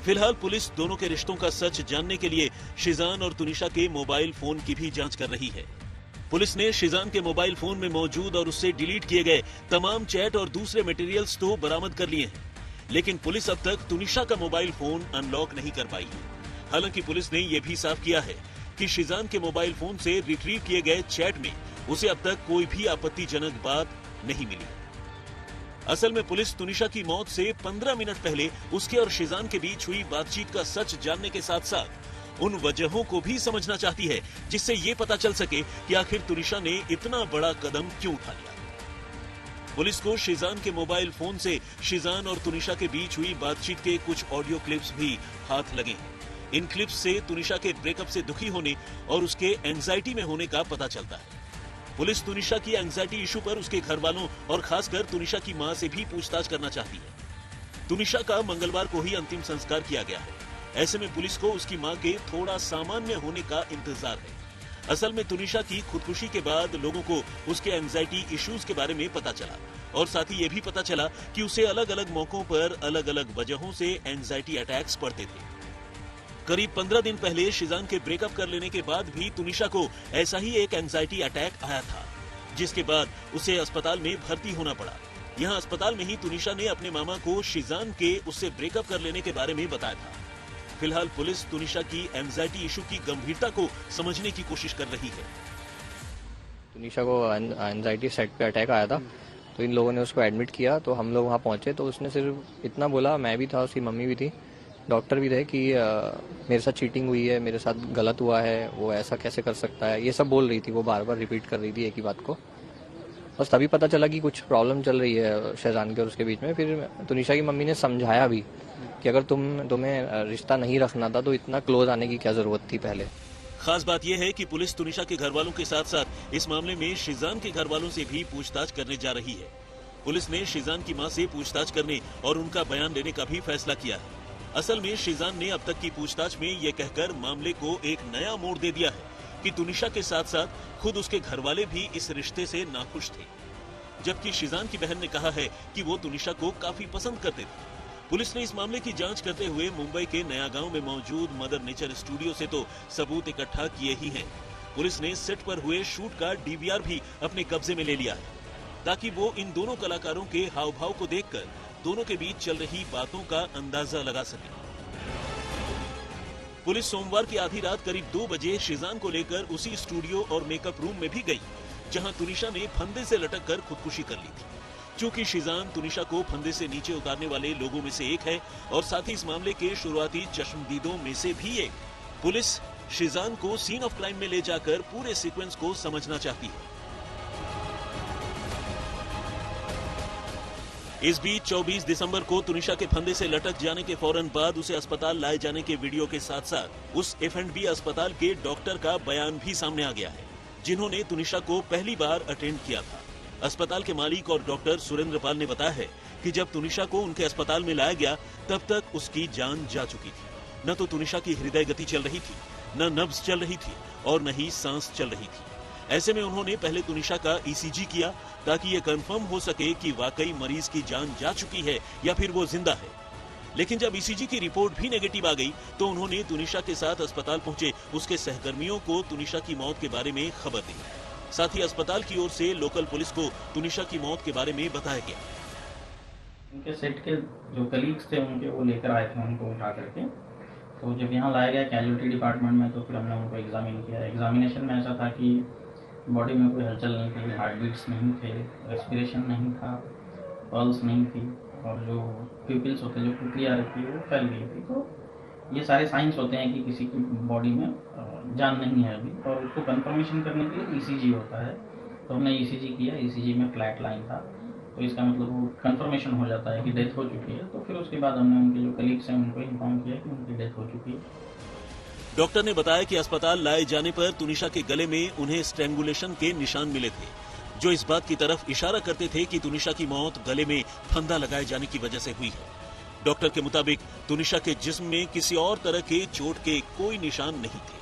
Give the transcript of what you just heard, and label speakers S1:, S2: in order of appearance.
S1: फिलहाल पुलिस दोनों के रिश्तों का सच जानने के लिए शिजान और तुनिशा के मोबाइल फोन की भी जांच कर रही है। पुलिस ने शिजान के मोबाइल फोन में मौजूद और उससे डिलीट किए गए तमाम चैट और दूसरे मटेरियल्स तो बरामद कर लिए हैं, लेकिन पुलिस अब तक तुनिशा का मोबाइल फोन अनलॉक नहीं कर पाई है। हालांकि पुलिस ने यह भी साफ किया है कि शिजान के मोबाइल फोन से रिट्रीव किए गए चैट में उसे अब तक कोई भी आपत्तिजनक बात नहीं मिली। असल में पुलिस तुनिशा की मौत से 15 मिनट पहले उसके और शिजान के बीच हुई बातचीत का सच जानने के साथ साथ उन वजहों को भी समझना चाहती है जिससे ये पता चल सके कि आखिर तुनिशा ने इतना बड़ा कदम क्यों उठा लिया। पुलिस को शिजान के मोबाइल फोन से शिजान और तुनिशा के बीच हुई बातचीत के कुछ ऑडियो क्लिप्स भी हाथ लगे हैं। इन क्लिप्स से तुनिशा के ब्रेकअप से दुखी होने और उसके एंजाइटी में होने का पता चलता है। पुलिस तुनिशा की एंजाइटी इशू पर उसके घर वालों और खासकर तुनिशा की मां से भी पूछताछ करना चाहती है। तुनिशा का मंगलवार को ही अंतिम संस्कार किया गया है। ऐसे में पुलिस को उसकी मां के थोड़ा सामान्य होने का इंतजार है। असल में तुनिशा की खुदकुशी के बाद लोगों को उसके एंजाइटी इश्यूज के बारे में पता चला और साथ ही ये भी पता चला कि उसे अलग अलग मौकों पर अलग अलग वजहों से एंजाइटी अटैक्स पड़ते थे। करीब 15 दिन पहले शिजान के ब्रेकअप कर लेने के बाद भी तुनिशा को ऐसा ही एक एंजाइटी अटैक आया था, जिसके बाद उसे अस्पताल में भर्ती होना पड़ा। यहाँ अस्पताल में ही तुनिशा ने अपने मामा को शिजान के उससे ब्रेकअप कर लेने के बारे में बताया था। फिलहाल पुलिस तुनिशा की एंजाइटी इशू की गंभीरता को समझने की कोशिश कर रही है।
S2: तुनिशा को एंजाइटी सेट पे अटैक आया था, तो इन लोगों ने उसको एडमिट किया। तो हम लोग वहाँ पहुंचे तो उसने सिर्फ इतना बोला, मैं भी था, उसकी मम्मी भी थी, डॉक्टर भी थे, कि मेरे साथ चीटिंग हुई है, मेरे साथ गलत हुआ है, वो ऐसा कैसे कर सकता है, ये सब बोल रही थी। वो बार बार रिपीट कर रही थी एक ही बात को। बस तभी पता चला कि कुछ प्रॉब्लम चल रही है शहजान के और उसके बीच में। फिर तुनिशा की मम्मी ने समझाया भी कि अगर तुम्हें रिश्ता नहीं रखना था तो इतना क्लोज आने की क्या जरूरत थी पहले।
S1: खास बात यह है कि पुलिस तुनिशा के घर वालों के साथ साथ इस मामले में शिजान के घर वालों से भी पूछताछ करने जा रही है। पुलिस ने शिजान की मां से पूछताछ करने और उनका बयान लेने का भी फैसला किया है। असल में शिजान ने अब तक की पूछताछ में ये कहकर मामले को एक नया मोड़ दे दिया है कि तुनिशा के साथ साथ खुद उसके घर वाले भी इस रिश्ते से नाखुश थे, जबकि शिजान की बहन ने कहा है कि वो तुनिशा को काफी पसंद करते थे। पुलिस ने इस मामले की जांच करते हुए मुंबई के नया गांव में मौजूद मदर नेचर स्टूडियो से तो सबूत इकट्ठा किए ही हैं। पुलिस ने सेट पर हुए शूट का डीवीआर भी अपने कब्जे में ले लिया है, ताकि वो इन दोनों कलाकारों के हाव भाव को देखकर दोनों के बीच चल रही बातों का अंदाजा लगा सके। पुलिस सोमवार की आधी रात करीब 2 बजे शिजान को लेकर उसी स्टूडियो और मेकअप रूम में भी गई, जहां तुनिशा ने फंदे से लटक कर खुदकुशी कर ली थी। चूंकि शिजान तुनिशा को फंदे से नीचे उतारने वाले लोगों में से एक है और साथ ही इस मामले के शुरुआती चश्मदीदों में से भी एक, पुलिस शिजान को सीन ऑफ क्राइम में ले जाकर पूरे सीक्वेंस को समझना चाहती है। इस बीच 24 दिसंबर को तुनिशा के फंदे से लटक जाने के फौरन बाद उसे अस्पताल लाए जाने के वीडियो के साथ साथ उस F&B अस्पताल के डॉक्टर का बयान भी सामने आ गया है, जिन्होंने तुनिशा को पहली बार अटेंड किया था। अस्पताल के मालिक और डॉक्टर सुरेंद्र पाल ने बताया है कि जब तुनिशा को उनके अस्पताल में लाया गया तब तक उसकी जान जा चुकी थी। न तो तुनिशा की हृदय गति चल रही थी, न नब्ज चल रही थी और न ही सांस चल रही थी। ऐसे में उन्होंने पहले तुनिशा का ECG किया ताकि ये कंफर्म हो सके कि वाकई मरीज की जान जा चुकी है या फिर वो जिंदा है। लेकिन जब ECG की रिपोर्ट भी नेगेटिव आ गई तो उन्होंने तुनिशा के साथ अस्पताल पहुंचे उसके सहकर्मियों को तुनिशा की मौत के बारे में खबर दी। साथ ही अस्पताल की ओर से लोकल पुलिस को तुनिशा की मौत के बारे में बताया गया।
S3: उनके सेट के जो कलीग्स थे उनके वो लेकर आए थे उनको उठा करके। तो जब यहाँ लाया गया कैजुअल्टी डिपार्टमेंट में तो फिर हमने उनको एग्जामिन किया। एग्जामिनेशन में ऐसा था कि बॉडी में कोई हलचल नहीं थी, हार्ट बीट्स नहीं थे, रेस्पिरेशन नहीं था, पल्स नहीं थी और जो प्यूपिल्स होते जो पुतलियाँ रहती है वो फैल गई थी। तो ये सारे साइंस होते हैं कि किसी की बॉडी में जान नहीं है अभी, और उसको कंफर्मेशन करने के लिए ECG होता है। तो हमने ECG किया, ECG में फ्लैट लाइन था, तो इसका मतलब वो कंफर्मेशन हो जाता है कि डेथ हो चुकी है। तो फिर उसके बाद हमने उनके जो कलीग्स हैं उनको इन्फॉर्म किया कि उनकी डेथ हो चुकी है।
S1: डॉक्टर ने बताया कि अस्पताल लाए जाने पर तुनिशा के गले में उन्हें स्ट्रैंगुलेशन के निशान मिले थे, जो इस बात की तरफ इशारा करते थे कि तुनिशा की मौत गले में फंदा लगाए जाने की वजह से हुई है। डॉक्टर के मुताबिक तुनिशा के जिस्म में किसी और तरह के चोट के कोई निशान नहीं थे।